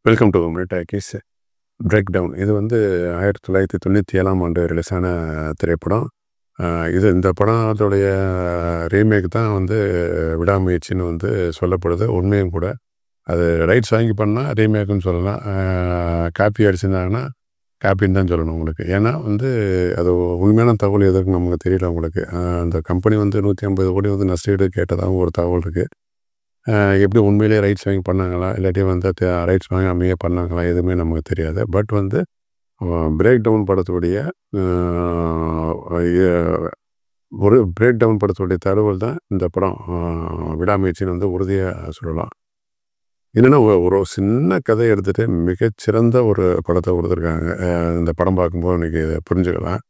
Welcome to talkies break down. இது வந்து 1997ஆம் ஆண்டு ரிலீஸ் ஆன திரைப்படம். இந்த படத்தோடைய ரீமேக் தான் வந்து விடாமுயற்சின்னு வந்து சொல்லப்படுது. உண்மையும் கூட. அது ரைட்ஸ் வாங்கி பண்ணால் ரீமேக்குன்னு சொல்லலாம். காப்பி அடிச்சிருந்தாங்கன்னா காப்பின்னு தான் சொல்லணும் உங்களுக்கு. ஏன்னா வந்து அது உண்மையான தகவல் எதுக்கு நமக்கு தெரியல உங்களுக்கு. அந்த கம்பெனி வந்து 150 கோடி வந்து நஷ்டஈடு கேட்டதாகவும் ஒரு தகவல் இருக்குது. எப்படி உண்மையிலேயே ரைட்ஸ் வாங்கி பண்ணாங்களா, இல்லாட்டி வந்து ரைட்ஸ் வாங்காமையே பண்ணாங்களா, எதுவுமே நமக்கு தெரியாது. பட் வந்து பிரேக் டவுன் படத்துடைய ஒரு பிரேக் டவுன் படத்துடைய தகவல் தான் இந்த படம் விடாமுயற்சின்னு வந்து உறுதியாக சொல்லலாம். என்னென்னா ஒரு சின்ன கதையை எடுத்துகிட்டு மிகச்சிறந்த ஒரு படத்தை கொடுத்துருக்காங்க. இந்த படம் பார்க்கும்போது இன்றைக்கி புரிஞ்சுக்கலாம்.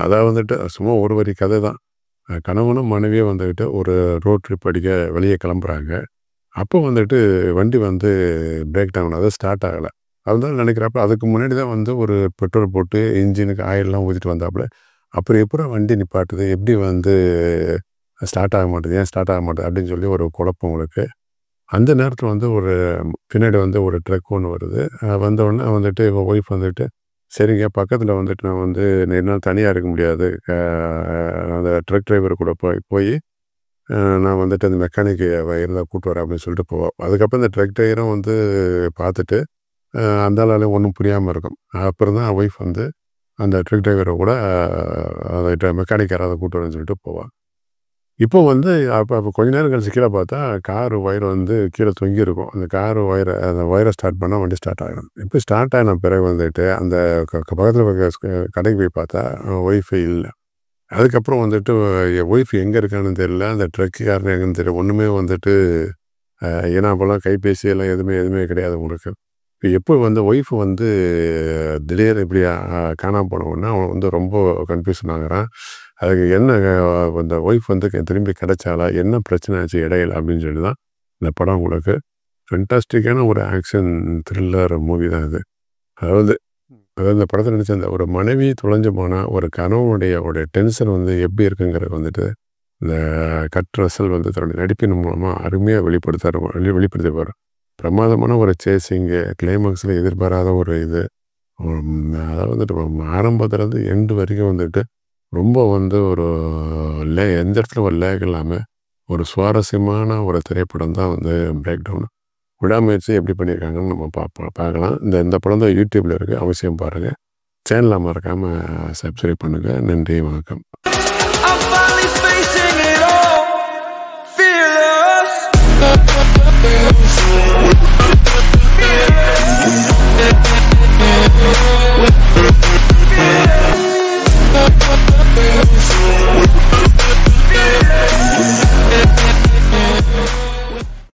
அதாவது வந்துட்டு சும்மா ஒரு வரி கதை தான். கணவனும் மனைவியும் வந்துக்கிட்டு ஒரு ரோட் ட்ரிப் அடிக்க வெளியே கிளம்புறாங்க. அப்போ வந்துட்டு வண்டி வந்து பிரேக் டவுன், அதாவது ஸ்டார்ட் ஆகலை. அதுதான் நினைக்கிறப்ப அதுக்கு முன்னாடி தான் வந்து ஒரு பெட்ரோல் போட்டு இன்ஜினுக்கு ஆயிலெலாம் ஊற்றிட்டு வந்தாப்புல. அப்புறம் எப்படி வண்டி நிப்பாட்டுது, எப்படி வந்து ஸ்டார்ட் ஆக மாட்டேது, ஏன் ஸ்டார்ட் ஆக மாட்டேது அப்படின்னு சொல்லி ஒரு குழப்பம் உங்களுக்கு. அந்த நேரத்தில் வந்து ஒரு பின்னாடி வந்து ஒரு ட்ரக் ஒன்று வருது. வந்தோடனே வந்துட்டு இவன் ஒய்ஃப் வந்துட்டு, சரிங்க பக்கத்தில் வந்துட்டு நான் வந்து என்னால் தனியாக இருக்க முடியாது, அந்த ட்ரக் டிரைவர் கூட போய் நான் வந்துட்டு அந்த மெக்கானிக்கு இருந்தால் கூப்பிட்டு வரேன் அப்படின்னு சொல்லிட்டு போவோம். அதுக்கப்புறம் இந்த ட்ரக் டிரைவரும் வந்து பார்த்துட்டு அந்த ஆளாலையும் ஒன்றும் புரியாமல் இருக்கும். அப்புறம் தான் ஒய்ஃப் வந்து அந்த ட்ரக் டிரைவரை கூட அந்த மெக்கானிக் யாராவது கூப்பிட்டு வரேன்னு சொல்லிட்டு போவாள். இப்போ வந்து அப்போ கொஞ்ச நேரம் கழிச்சு கீழே பார்த்தா கார் ஒயர் வந்து கீழே தொங்கி இருக்கும். அந்த கார் அந்த ஒயரை ஸ்டார்ட் பண்ணால் வண்டி ஸ்டார்ட் ஆகிடும். இப்போ ஸ்டார்ட் ஆகின பிறகு வந்துட்டு அந்த பக்கத்தில் கடைக்கு போய் பார்த்தா ஒய்ஃபை இல்லை. அதுக்கப்புறம் வந்துட்டு ஒய்ஃப் எங்கே இருக்கான்னு தெரியல, அந்த ட்ரக்குக்காரன் எங்கேன்னு தெரியல, ஒன்றுமே வந்துட்டு. ஏன்னா அப்போல்லாம் கைபேசி எல்லாம் எதுவுமே கிடையாது உங்களுக்கு. இப்போ எப்போ வந்து ஒய்ஃபு வந்து திடீர்னு இப்படி காணாமல் போனவுடனே அவன் வந்து ரொம்ப கன்ஃபியூஷன் ஆகிறான். அதுக்கு என்ன அந்த ஒய்ஃப் வந்து திரும்பி கிடைச்சாலா, என்ன பிரச்சனை ஆச்சு இடையில அப்படின்னு சொல்லி தான் இந்த படம் உங்களுக்கு. ஃபென்டாஸ்டிக்கான ஒரு ஆக்ஷன் த்ரில்லர் மூவி தான் இது. அதாவது இந்த படத்தில் நினச்ச அந்த ஒரு மனைவி தொலைஞ்சு போனால் ஒரு கணவனுடைய டென்ஷன் வந்து எப்படி இருக்குங்கிறது வந்துட்டு இந்த கட் ரசல் வந்து தன்னுடைய நடிப்பின் மூலமாக அருமையாக வெளிப்படுத்திப்பார். பிரமாதமான ஒரு சேசிங்கு, கிளைமாக்ஸில் எதிர்பாராத ஒரு இது. அதாவது வந்துட்டு ஆரம்பத்துலேருந்து எண்டு வரைக்கும் வந்துட்டு ரொம்ப வந்து ஒரு எந்த இடத்துல ஒரு லேக் இல்லாமல் ஒரு சுவாரஸ்யமான ஒரு திரைப்படம் தான் வந்து பிரேக் டவுன். விடாமுயற்சி எப்படி பண்ணியிருக்காங்கன்னு நம்ம பார்க்கலாம். இந்த படம் தான் யூடியூப்பில் இருக்குது, அவசியம் பாருங்கள். சேனலை மறக்காமல் சப்ஸ்கிரைப் பண்ணுங்கள். நன்றி, வணக்கம். We'll be right back.